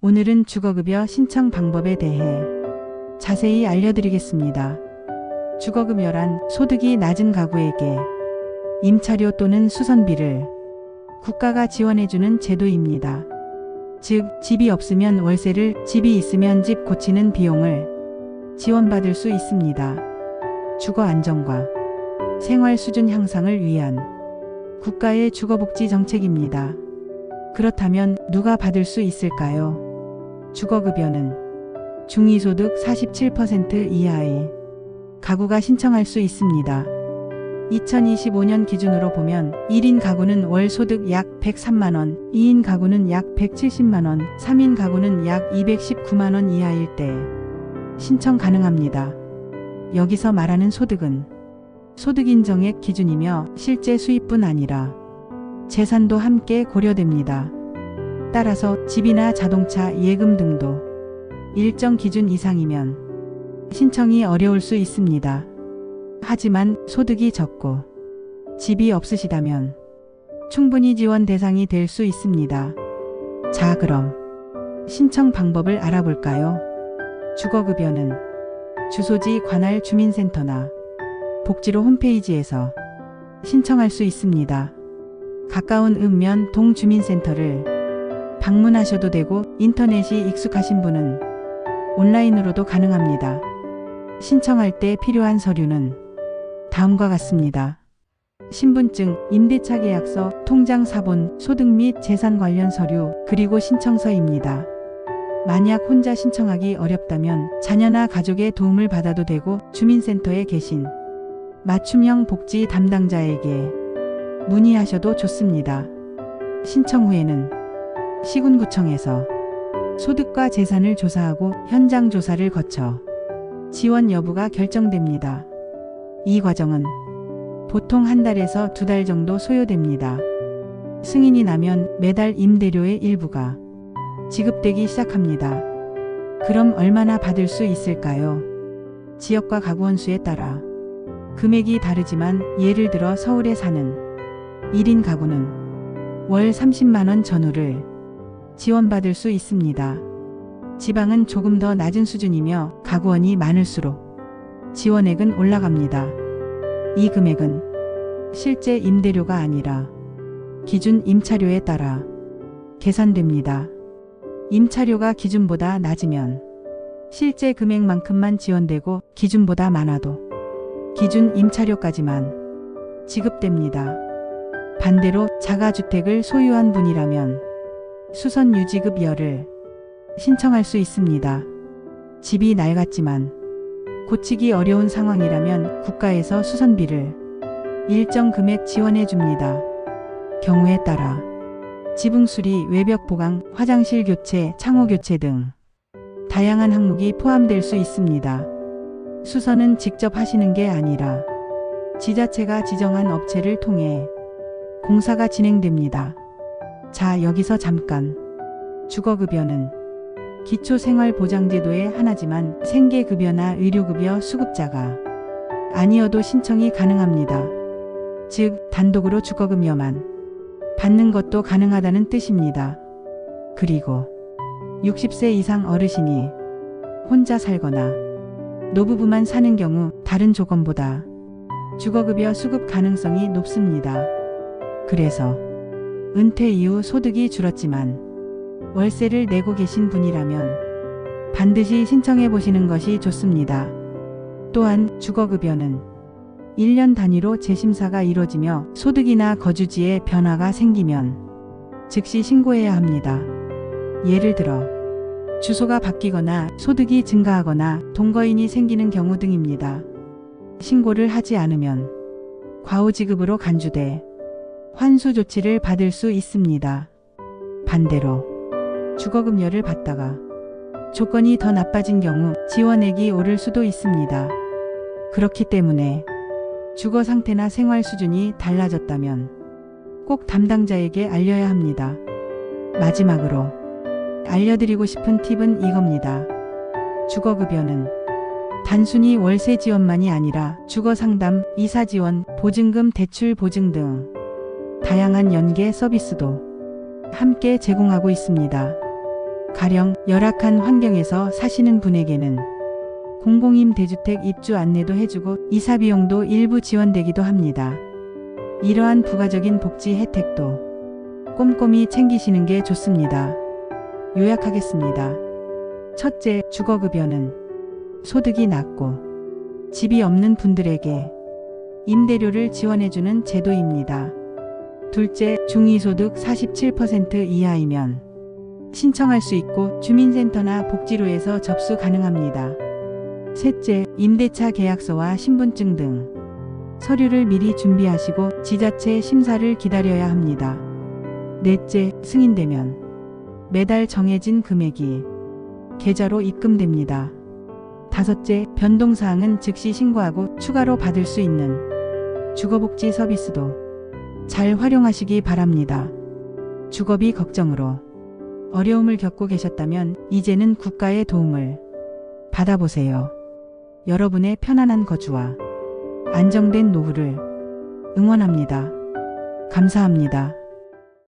오늘은 주거급여 신청 방법에 대해 자세히 알려드리겠습니다. 주거급여란 소득이 낮은 가구에게 임차료 또는 수선비를 국가가 지원해주는 제도입니다. 즉, 집이 없으면 월세를, 집이 있으면 집 고치는 비용을 지원받을 수 있습니다. 주거 안정과 생활 수준 향상을 위한 국가의 주거복지 정책입니다. 그렇다면 누가 받을 수 있을까요? 주거급여는 중위소득 47% 이하의 가구가 신청할 수 있습니다. 2025년 기준으로 보면 1인 가구는 월 소득 약 103만원, 2인 가구는 약 170만원, 3인 가구는 약 219만원 이하일 때 신청 가능합니다. 여기서 말하는 소득은 소득 인정액 기준이며 실제 수입뿐 아니라 재산도 함께 고려됩니다. 따라서 집이나 자동차, 예금 등도 일정 기준 이상이면 신청이 어려울 수 있습니다. 하지만 소득이 적고 집이 없으시다면 충분히 지원 대상이 될 수 있습니다. 자, 그럼 신청 방법을 알아볼까요? 주거급여는 주소지 관할 주민센터나 복지로 홈페이지에서 신청할 수 있습니다. 가까운 읍면 동주민센터를 방문하셔도 되고 인터넷이 익숙하신 분은 온라인으로도 가능합니다. 신청할 때 필요한 서류는 다음과 같습니다. 신분증, 임대차 계약서, 통장 사본, 소득 및 재산 관련 서류, 그리고 신청서입니다. 만약 혼자 신청하기 어렵다면 자녀나 가족의 도움을 받아도 되고 주민센터에 계신 맞춤형 복지 담당자에게 문의하셔도 좋습니다. 신청 후에는 시군구청에서 소득과 재산을 조사하고 현장 조사를 거쳐 지원 여부가 결정됩니다. 이 과정은 보통 한 달에서 2달 정도 소요됩니다. 승인이 나면 매달 임대료의 일부가 지급되기 시작합니다. 그럼 얼마나 받을 수 있을까요? 지역과 가구원 수에 따라 금액이 다르지만 예를 들어 서울에 사는 1인 가구는 월 30만원 전후를 지원받을 수 있습니다. 지방은 조금 더 낮은 수준이며 가구원이 많을수록 지원액은 올라갑니다. 이 금액은 실제 임대료가 아니라 기준 임차료에 따라 계산됩니다. 임차료가 기준보다 낮으면 실제 금액만큼만 지원되고 기준보다 많아도 기준 임차료까지만 지급됩니다. 반대로 자가주택을 소유한 분이라면 수선유지급여를 신청할 수 있습니다. 집이 낡았지만 고치기 어려운 상황이라면 국가에서 수선비를 일정 금액 지원해 줍니다. 경우에 따라 지붕 수리, 외벽 보강, 화장실 교체, 창호 교체 등 다양한 항목이 포함될 수 있습니다. 수선은 직접 하시는 게 아니라 지자체가 지정한 업체를 통해 공사가 진행됩니다. 자, 여기서 잠깐. 주거급여는 기초생활보장제도의 하나지만 생계급여나 의료급여 수급자가 아니어도 신청이 가능합니다. 즉, 단독으로 주거급여만 받는 것도 가능하다는 뜻입니다. 그리고 60세 이상 어르신이 혼자 살거나 노부부만 사는 경우 다른 조건보다 주거급여 수급 가능성이 높습니다. 그래서 은퇴 이후 소득이 줄었지만 월세를 내고 계신 분이라면 반드시 신청해 보시는 것이 좋습니다. 또한 주거급여는 1년 단위로 재심사가 이루어지며 소득이나 거주지에 변화가 생기면 즉시 신고해야 합니다. 예를 들어 주소가 바뀌거나 소득이 증가하거나 동거인이 생기는 경우 등입니다. 신고를 하지 않으면 과오지급으로 간주돼 환수 조치를 받을 수 있습니다. 반대로 주거급여를 받다가 조건이 더 나빠진 경우 지원액이 오를 수도 있습니다. 그렇기 때문에 주거 상태나 생활 수준이 달라졌다면 꼭 담당자에게 알려야 합니다. 마지막으로 알려드리고 싶은 팁은 이겁니다. 주거급여는 단순히 월세 지원만이 아니라 주거상담, 이사지원, 보증금 대출 보증 등 다양한 연계 서비스도 함께 제공하고 있습니다. 가령 열악한 환경에서 사시는 분에게는 공공임대주택 입주 안내도 해주고 이사 비용도 일부 지원되기도 합니다. 이러한 부가적인 복지 혜택도 꼼꼼히 챙기시는 게 좋습니다. 요약하겠습니다. 첫째, 주거급여는 소득이 낮고 집이 없는 분들에게 임대료를 지원해주는 제도입니다. 둘째, 중위소득 47% 이하이면 신청할 수 있고 주민센터나 복지로에서 접수 가능합니다. 셋째, 임대차 계약서와 신분증 등 서류를 미리 준비하시고 지자체 심사를 기다려야 합니다. 넷째, 승인되면 매달 정해진 금액이 계좌로 입금됩니다. 다섯째, 변동사항은 즉시 신고하고 추가로 받을 수 있는 주거복지 서비스도 잘 활용하시기 바랍니다. 주거비 걱정으로 어려움을 겪고 계셨다면 이제는 국가의 도움을 받아보세요. 여러분의 편안한 거주와 안정된 노후를 응원합니다. 감사합니다.